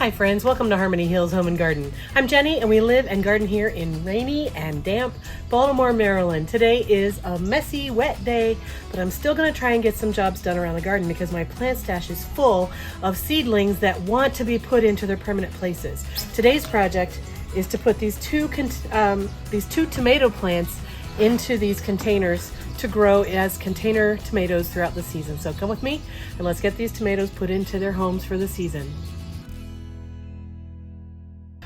Hi friends, welcome to Harmony Hills Home and Garden. I'm Jenny and we live and garden here in rainy and damp Baltimore, Maryland. Today is a messy, wet day, but I'm still going to try and get some jobs done around the garden because my plant stash is full of seedlings that want to be put into their permanent places. Today's project is to put these two tomato plants into these containers to grow as container tomatoes throughout the season. So come with me and let's get these tomatoes put into their homes for the season.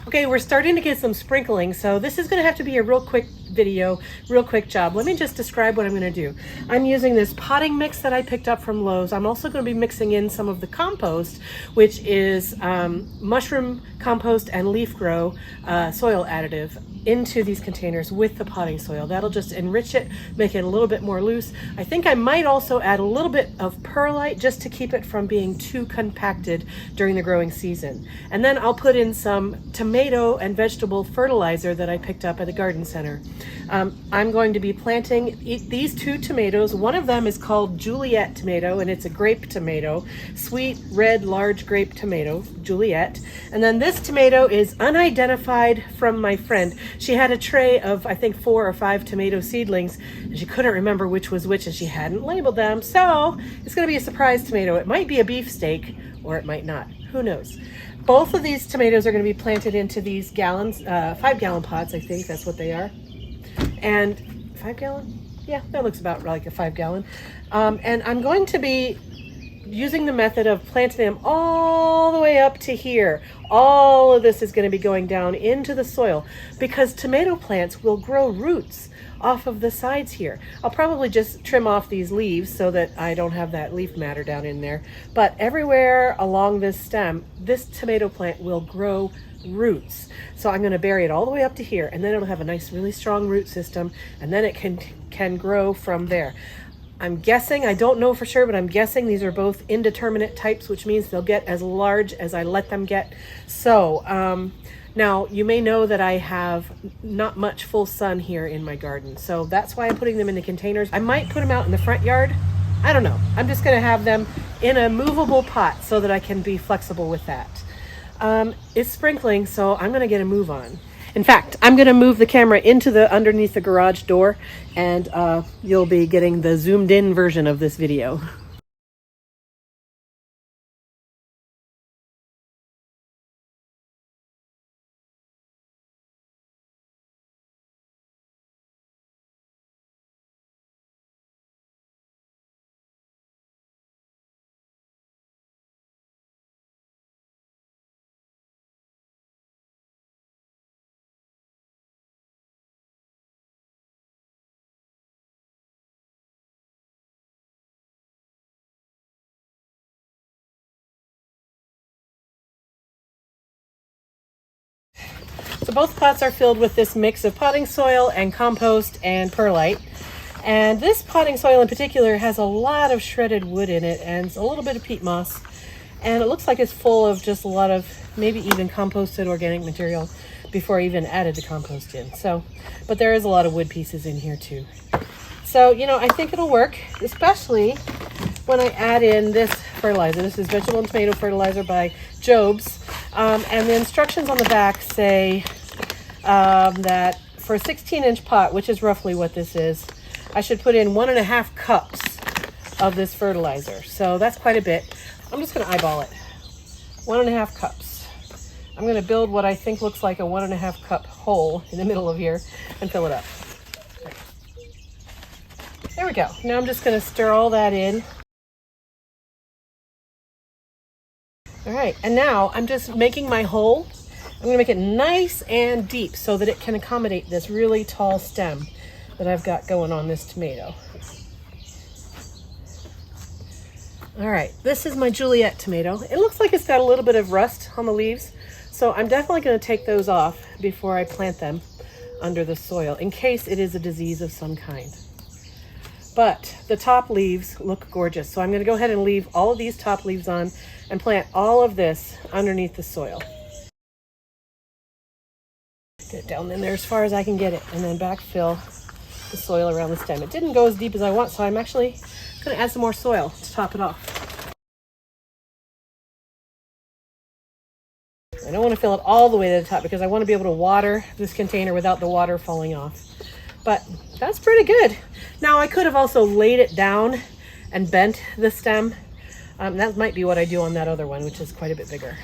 Okay, we're starting to get some sprinkling, so this is going to have to be a real quick video, real quick job. Let me just describe what I'm going to do. I'm using this potting mix that I picked up from Lowe's. I'm also going to be mixing in some of the compost, which is mushroom compost and leaf grow soil additive into these containers with the potting soil. That'll just enrich it, make it a little bit more loose. I think I might also add a little bit of perlite just to keep it from being too compacted during the growing season. And then I'll put in some tomato and vegetable fertilizer that I picked up at the garden center. I'm going to be planting these two tomatoes. One of them is called Juliet tomato, and it's a grape tomato, sweet red large grape tomato, Juliet. And then this tomato is unidentified from my friend. She had a tray of, I think, 4 or 5 tomato seedlings, and she couldn't remember which was which, and she hadn't labeled them. So it's going to be a surprise tomato. It might be a beefsteak, or it might not. Who knows? Both of these tomatoes are going to be planted into these 5-gallon pots. I think that's what they are. And 5 gallon? Yeah, that looks about like a 5-gallon. And I'm going to be using the method of planting them all the way up to here. All of this is going to be going down into the soil because tomato plants will grow roots off of the sides here. I'll probably just trim off these leaves so that I don't have that leaf matter down in there. But everywhere along this stem, this tomato plant will grow roots. So I'm going to bury it all the way up to here, and then it'll have a nice, really strong root system, and then it can grow from there. I'm guessing, I don't know for sure, but I'm guessing these are both indeterminate types, which means they'll get as large as I let them get. So now you may know that I have not much full sun here in my garden. So that's why I'm putting them in the containers. I might put them out in the front yard. I don't know. I'm just going to have them in a movable pot so that I can be flexible with that. It's sprinkling, so I'm going to get a move on. In fact, I'm going to move the camera into underneath the garage door, and you'll be getting the zoomed in version of this video. So both pots are filled with this mix of potting soil and compost and perlite. And this potting soil in particular has a lot of shredded wood in it and a little bit of peat moss. And it looks like it's full of just a lot of maybe even composted organic material before I even added the compost in. So, but there is a lot of wood pieces in here too. So, I think it'll work, especially when I add in this fertilizer. This is vegetable and tomato fertilizer by Jobs. And the instructions on the back say that for a 16-inch pot, which is roughly what this is, I should put in 1.5 cups of this fertilizer. So that's quite a bit. I'm just going to eyeball it. 1.5 cups. I'm going to build what I think looks like a 1.5 cup hole in the middle of here and fill it up. There we go. Now I'm just going to stir all that in. All right, and now I'm just making my hole. I'm going to make it nice and deep so that it can accommodate this really tall stem that I've got going on this tomato. All right, this is my Juliet tomato. It looks like it's got a little bit of rust on the leaves, so I'm definitely going to take those off before I plant them under the soil in case it is a disease of some kind. But the top leaves look gorgeous, so I'm going to go ahead and leave all of these top leaves on and plant all of this underneath the soil. Get it down in there as far as I can get it, and then backfill the soil around the stem. It didn't go as deep as I want, so I'm actually going to add some more soil to top it off. I don't want to fill it all the way to the top because I want to be able to water this container without the water falling off. But that's pretty good. Now I could have also laid it down and bent the stem. That might be what I do on that other one, which is quite a bit bigger.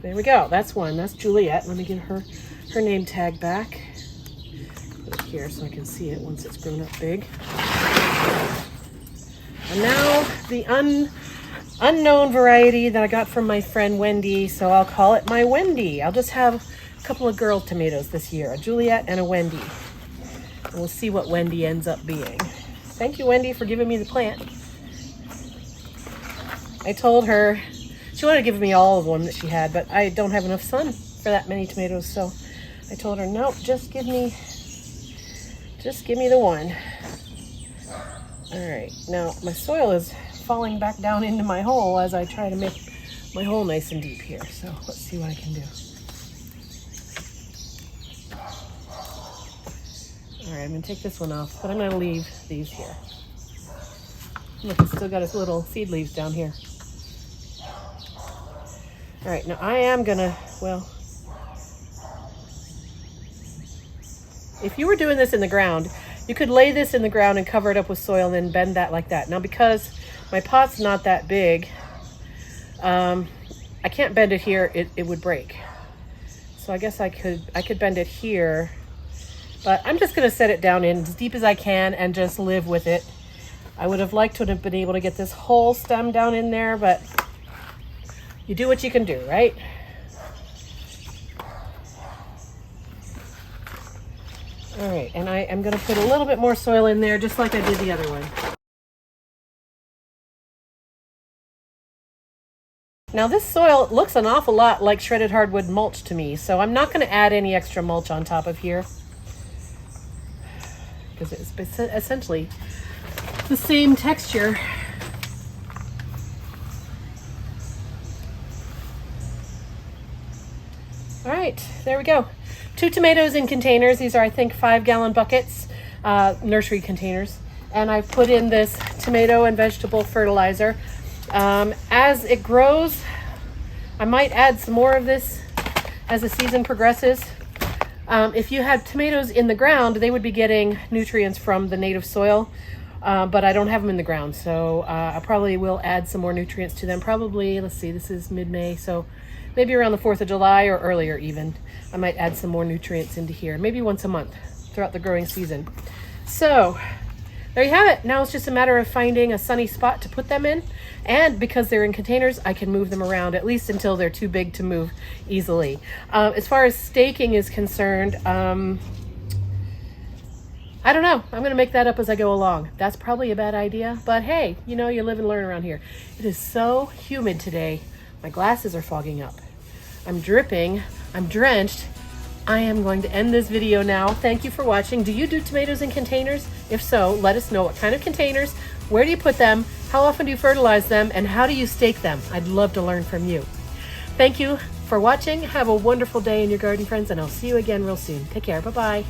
There we go. That's one. That's Juliet. Let me get her name tag back. Put it here so I can see it once it's grown up big. And now the unknown variety that I got from my friend Wendy, so I'll call it my Wendy. I'll just have a couple of girl tomatoes this year, a Juliet and a Wendy. And we'll see what Wendy ends up being. Thank you, Wendy, for giving me the plant. I told her she wanted to give me all of them that she had, but I don't have enough sun for that many tomatoes, so I told her, nope, just give me the one. All right, now my soil is falling back down into my hole as I try to make my hole nice and deep here. So let's see what I can do. All right, I'm gonna take this one off, but I'm gonna leave these here. Look, it's still got its little seed leaves down here. All right, now I am gonna, well, if you were doing this in the ground, you could lay this in the ground and cover it up with soil and then bend that like that. Now because my pot's not that big, I can't bend it here, it would break. So I guess I could bend it here, but I'm just gonna set it down in as deep as I can and just live with it. I would have liked to have been able to get this whole stem down in there, but you do what you can do, right? All right, and I am gonna put a little bit more soil in there just like I did the other one. Now this soil looks an awful lot like shredded hardwood mulch to me, so I'm not gonna add any extra mulch on top of here because it's essentially the same texture. All right, there we go. 2 tomatoes in containers. These are, I think, 5-gallon buckets, nursery containers. And I've put in this tomato and vegetable fertilizer. As it grows, I might add some more of this as the season progresses. If you had tomatoes in the ground, they would be getting nutrients from the native soil, but I don't have them in the ground. So I probably will add some more nutrients to them. Probably, let's see, this is mid-May, so maybe around the 4th of July or earlier even. I might add some more nutrients into here, maybe once a month throughout the growing season. So there you have it. Now it's just a matter of finding a sunny spot to put them in. And because they're in containers, I can move them around at least until they're too big to move easily. As far as staking is concerned, I don't know. I'm going to make that up as I go along. That's probably a bad idea, but hey, you know, you live and learn around here. It is so humid today. My glasses are fogging up. I'm dripping. I'm drenched. I am going to end this video now. Thank you for watching. Do you do tomatoes in containers? If so, let us know what kind of containers, where do you put them, how often do you fertilize them, and how do you stake them? I'd love to learn from you. Thank you for watching. Have a wonderful day in your garden, friends, and I'll see you again real soon. Take care. Bye-bye.